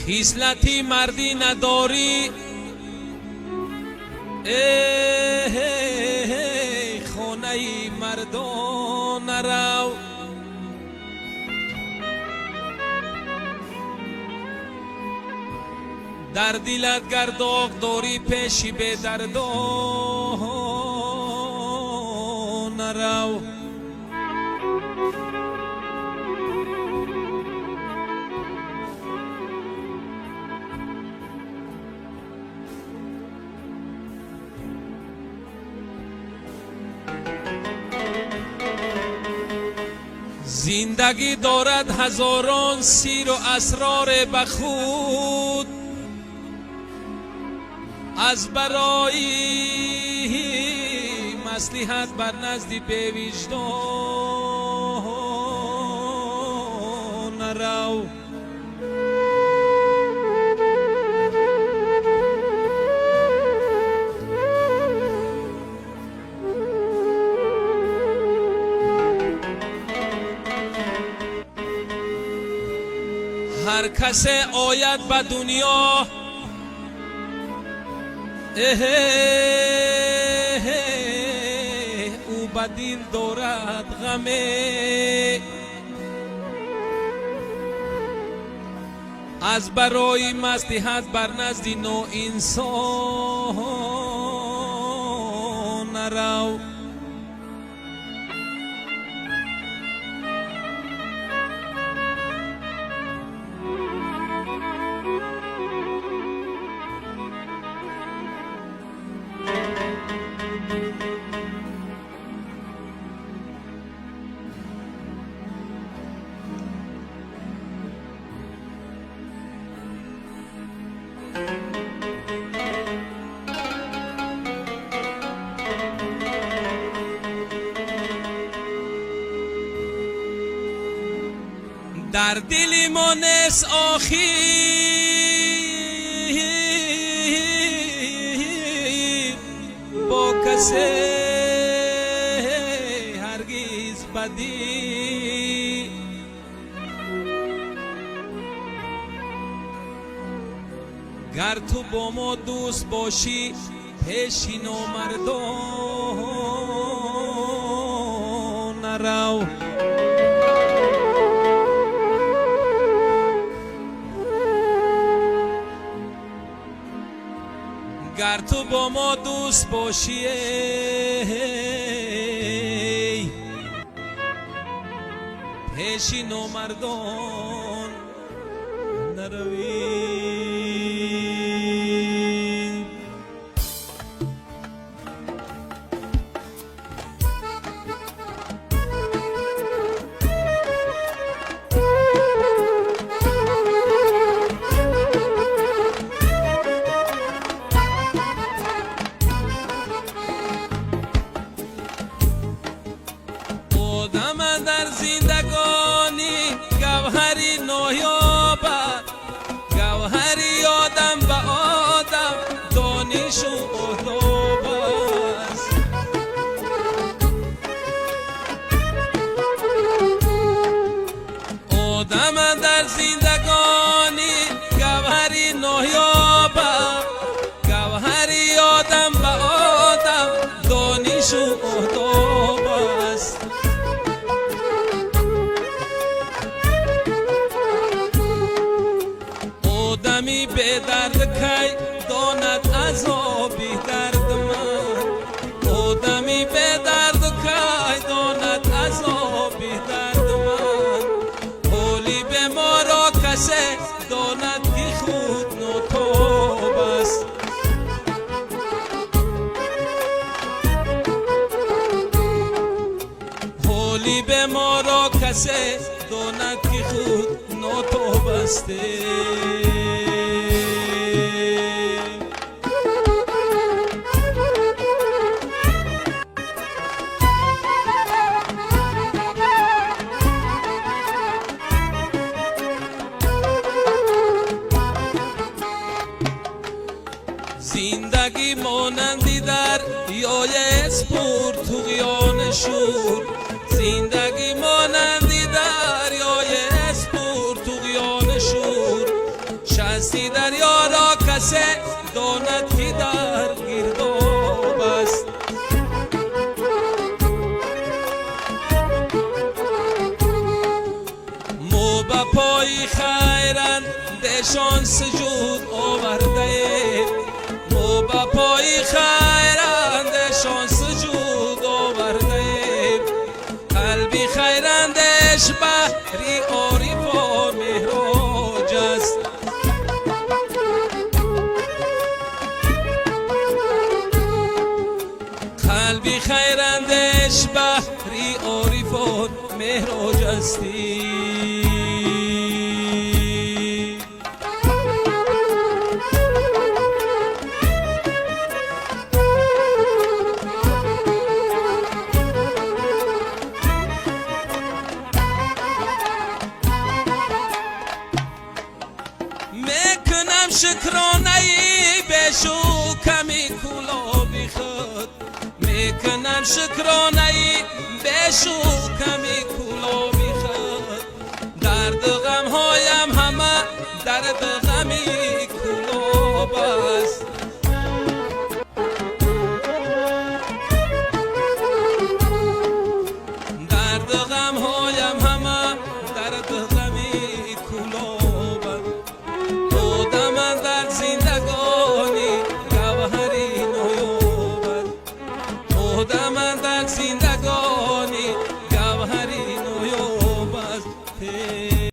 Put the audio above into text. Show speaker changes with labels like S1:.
S1: خیسلتی مردی نداری، خانه مردان نرو. در دلت گرداغ داری پیشی به دردان نرو. زندگی دارد هزاران سیر و اسرار بخود، از برای مصلحت بر نزد بی وجدان نرو. هر کس آید به دنیا او به دل دارد غمه، از برای مصلحت بر نزد نو انسان نرو. در دل ما نیست آخیر با کسی هرگز بدی، گر تو با ما دوست باشی پیشی نامردان نرو. گر تو با ما دوست باشی پیشی نامردان نروی. در زندگانی گوهری نایابد، گوهری آدم به آدم دانش و آداب است. آدم در زندگانی گوهری نایابد، گوهری آدم به آدم دانش و آداب است. آدمی به درد کی داند عذابی درد من، آدمی به درد کی داند عذابی درد من. حالی به ما را کسی داند که خود ناتوب است. حالی به ما را کسی داند که خود ناتوب است. زندگی مانندی در یای اسپور طغیان شور، زندگی مانندی در یای اسپور طغیان شور. شستی دریا را کسی داند که در گرداب است. مو به پای خیرندشان سجود آورده، مو به پای خیرندشان سجود آورده. قلبی خیرندش بحری عارف و مهراج است. قلبی خیرندش بحری عارف و مهراج استی. میکنم شکرانه بشو کمی کلابی خود، میکنم شکرانه بشو کمی کلابی خود. درد غم هایم همه درد غمی کلاب است. درد غم هایم همه درد غمی کلاب است. خدا من در زندگانی گوهری نیابد، خدا من